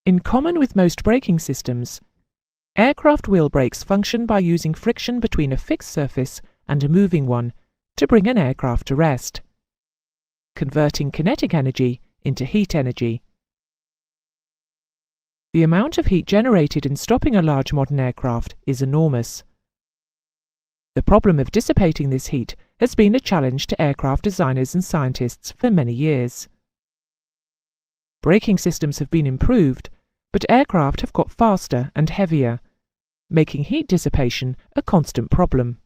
In common with most braking systems, aircraft wheel brakes function by using friction between a fixed surface and a moving one to bring an aircraft to rest, converting kinetic energy into heat energy. The amount of heat generated in stopping a large modern aircraft is enormous. The problem of dissipating this heat has been a challenge to aircraft designers and scientists for many years. Braking systems have been improved, but aircraft have got faster and heavier, making heat dissipation a constant problem.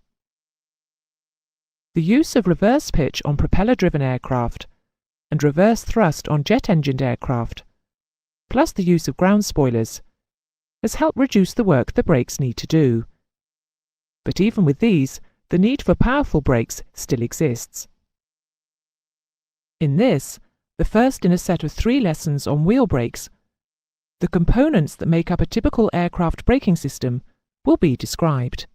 The use of reverse pitch on propeller-driven aircraft and reverse thrust on jet-engined aircraft, plus the use of ground spoilers, has helped reduce the work the brakes need to do. But even with these, the need for powerful brakes still exists. In this, the first in a set of 3 lessons on wheel brakes, the components that make up a typical aircraft braking system will be described.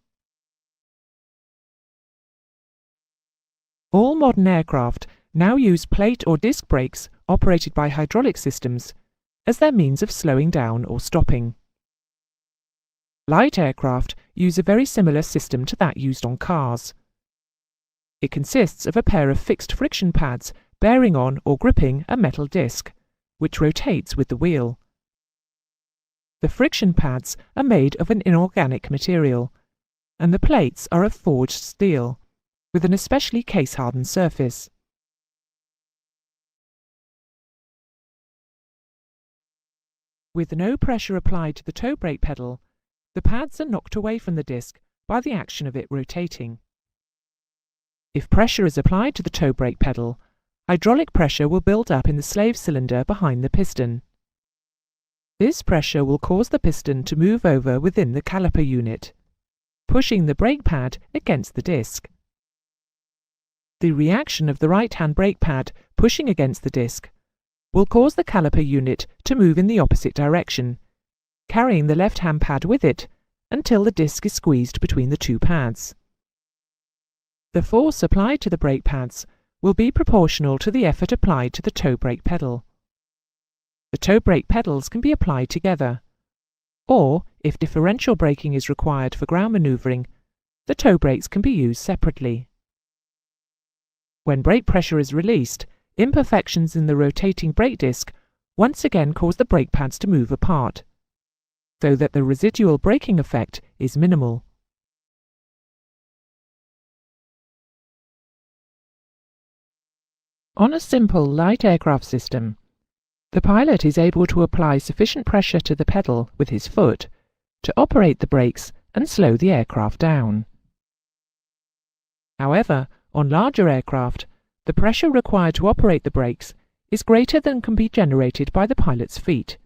All modern aircraft now use plate or disc brakes operated by hydraulic systems as their means of slowing down or stopping. Light aircraft use a very similar system to that used on cars. It consists of a pair of fixed friction pads bearing on or gripping a metal disc, which rotates with the wheel. The friction pads are made of an inorganic material, and the plates are of forged steel, with an especially case-hardened surface. With no pressure applied to the toe brake pedal, the pads are knocked away from the disc by the action of it rotating. If pressure is applied to the toe brake pedal, hydraulic pressure will build up in the slave cylinder behind the piston. This pressure will cause the piston to move over within the caliper unit, pushing the brake pad against the disc. The reaction of the right-hand brake pad pushing against the disc will cause the caliper unit to move in the opposite direction, carrying the left-hand pad with it until the disc is squeezed between the 2 pads. The force applied to the brake pads will be proportional to the effort applied to the toe brake pedal. The toe brake pedals can be applied together, or, if differential braking is required for ground manoeuvring, the toe brakes can be used separately. When brake pressure is released, imperfections in the rotating brake disc once again cause the brake pads to move apart, so that the residual braking effect is minimal. On a simple light aircraft system, the pilot is able to apply sufficient pressure to the pedal with his foot to operate the brakes and slow the aircraft down. However, on larger aircraft, the pressure required to operate the brakes is greater than can be generated by the pilot's feet.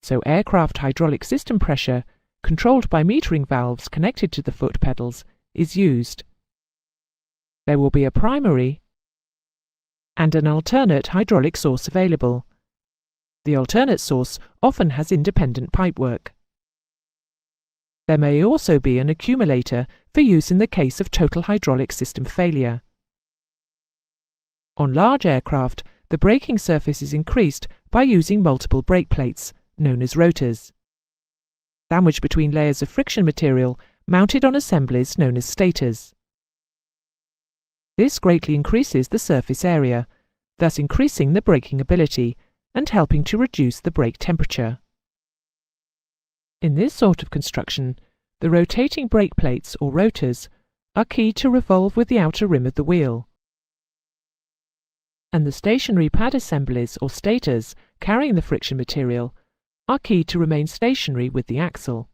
So aircraft hydraulic system pressure, controlled by metering valves connected to the foot pedals, is used. There will be a primary and an alternate hydraulic source available. The alternate source often has independent pipework. There may also be an accumulator for use in the case of total hydraulic system failure. On large aircraft, the braking surface is increased by using multiple brake plates, known as rotors, sandwiched between layers of friction material mounted on assemblies known as stators. This greatly increases the surface area, thus increasing the braking ability and helping to reduce the brake temperature. In this sort of construction, the rotating brake plates, or rotors, are key to revolve with the outer rim of the wheel, and the stationary pad assemblies, or stators, carrying the friction material, are key to remain stationary with the axle.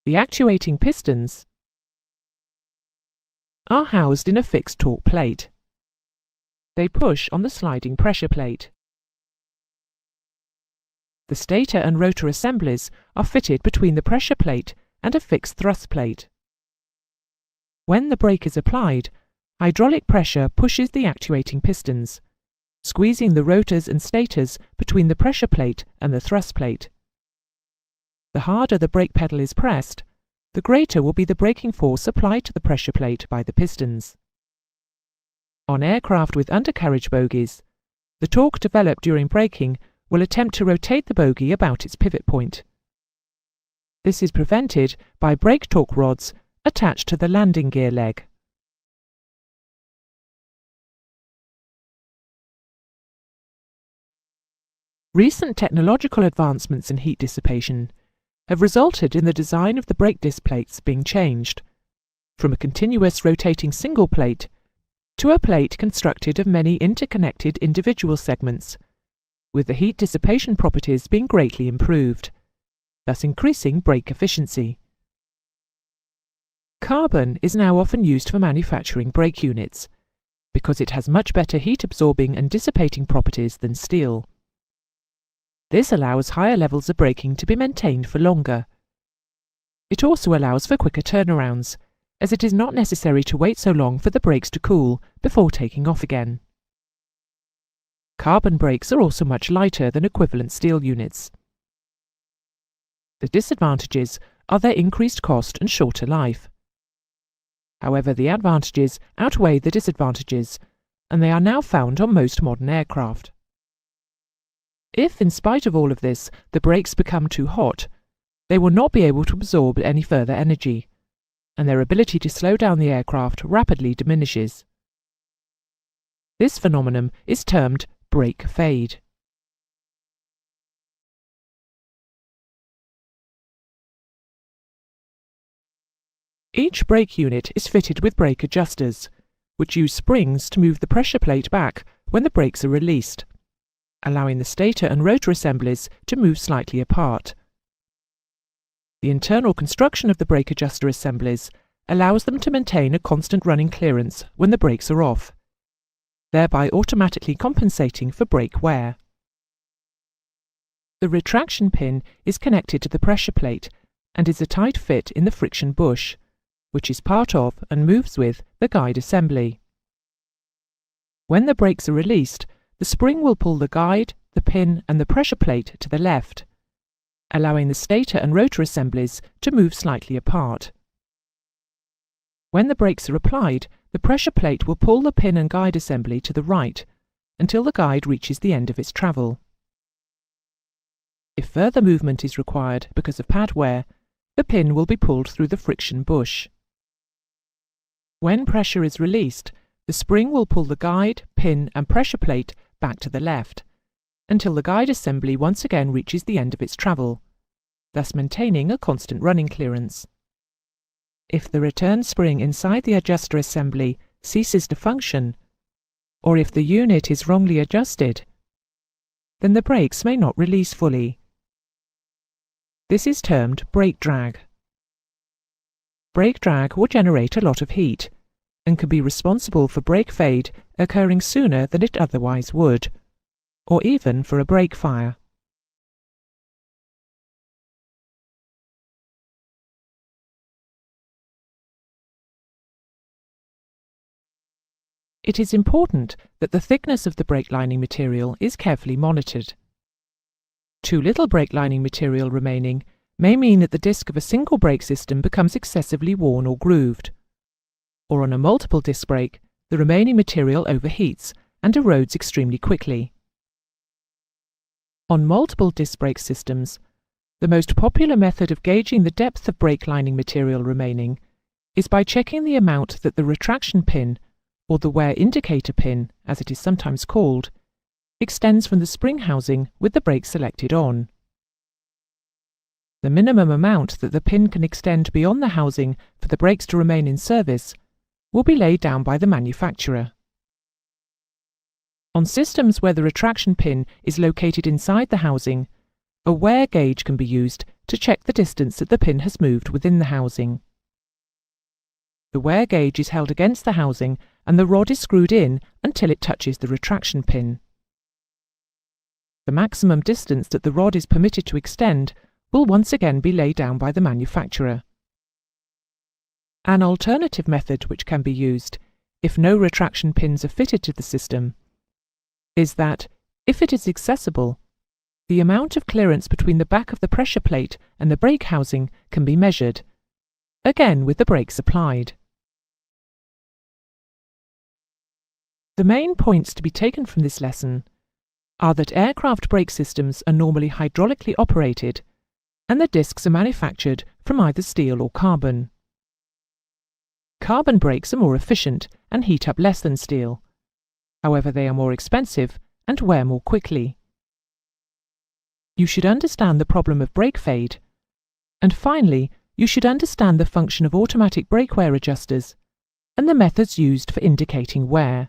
The actuating pistons are housed in a fixed torque plate. They push on the sliding pressure plate. The stator and rotor assemblies are fitted between the pressure plate and a fixed thrust plate. When the brake is applied, hydraulic pressure pushes the actuating pistons, squeezing the rotors and stators between the pressure plate and the thrust plate. The harder the brake pedal is pressed, the greater will be the braking force applied to the pressure plate by the pistons. On aircraft with undercarriage bogies, the torque developed during braking will attempt to rotate the bogie about its pivot point. This is prevented by brake torque rods attached to the landing gear leg. Recent technological advancements in heat dissipation have resulted in the design of the brake disc plates being changed from a continuous rotating single plate to a plate constructed of many interconnected individual segments, with the heat dissipation properties being greatly improved, thus increasing brake efficiency. Carbon is now often used for manufacturing brake units because it has much better heat absorbing and dissipating properties than steel. This allows higher levels of braking to be maintained for longer. It also allows for quicker turnarounds, as it is not necessary to wait so long for the brakes to cool before taking off again. Carbon brakes are also much lighter than equivalent steel units. The disadvantages are their increased cost and shorter life. However, the advantages outweigh the disadvantages, and they are now found on most modern aircraft. If, in spite of all of this, the brakes become too hot, they will not be able to absorb any further energy, and their ability to slow down the aircraft rapidly diminishes. This phenomenon is termed brake fade. Each brake unit is fitted with brake adjusters, which use springs to move the pressure plate back when the brakes are released, allowing the stator and rotor assemblies to move slightly apart. The internal construction of the brake adjuster assemblies allows them to maintain a constant running clearance when the brakes are off, thereby automatically compensating for brake wear. The retraction pin is connected to the pressure plate and is a tight fit in the friction bush, which is part of and moves with the guide assembly. When the brakes are released, the spring will pull the guide, the pin and the pressure plate to the left, allowing the stator and rotor assemblies to move slightly apart. When the brakes are applied, the pressure plate will pull the pin and guide assembly to the right until the guide reaches the end of its travel. If further movement is required because of pad wear, the pin will be pulled through the friction bush. When pressure is released, the spring will pull the guide, pin and pressure plate back to the left, until the guide assembly once again reaches the end of its travel, thus maintaining a constant running clearance. If the return spring inside the adjuster assembly ceases to function, or if the unit is wrongly adjusted, then the brakes may not release fully. This is termed brake drag. Brake drag will generate a lot of heat, and can be responsible for brake fade occurring sooner than it otherwise would, or even for a brake fire. It is important that the thickness of the brake lining material is carefully monitored. Too little brake lining material remaining may mean that the disc of a single brake system becomes excessively worn or grooved, or on a multiple disc brake, the remaining material overheats and erodes extremely quickly. On multiple disc brake systems, the most popular method of gauging the depth of brake lining material remaining is by checking the amount that the retraction pin, or the wear indicator pin, as it is sometimes called, extends from the spring housing with the brake selected on. The minimum amount that the pin can extend beyond the housing for the brakes to remain in service will be laid down by the manufacturer. On systems where the retraction pin is located inside the housing, a wear gauge can be used to check the distance that the pin has moved within the housing. The wear gauge is held against the housing and the rod is screwed in until it touches the retraction pin. The maximum distance that the rod is permitted to extend will once again be laid down by the manufacturer. An alternative method which can be used, if no retraction pins are fitted to the system, is that, if it is accessible, the amount of clearance between the back of the pressure plate and the brake housing can be measured, again with the brakes applied. The main points to be taken from this lesson are that aircraft brake systems are normally hydraulically operated, and the discs are manufactured from either steel or carbon. Carbon brakes are more efficient and heat up less than steel. However, they are more expensive and wear more quickly. You should understand the problem of brake fade. And finally, you should understand the function of automatic brake wear adjusters and the methods used for indicating wear.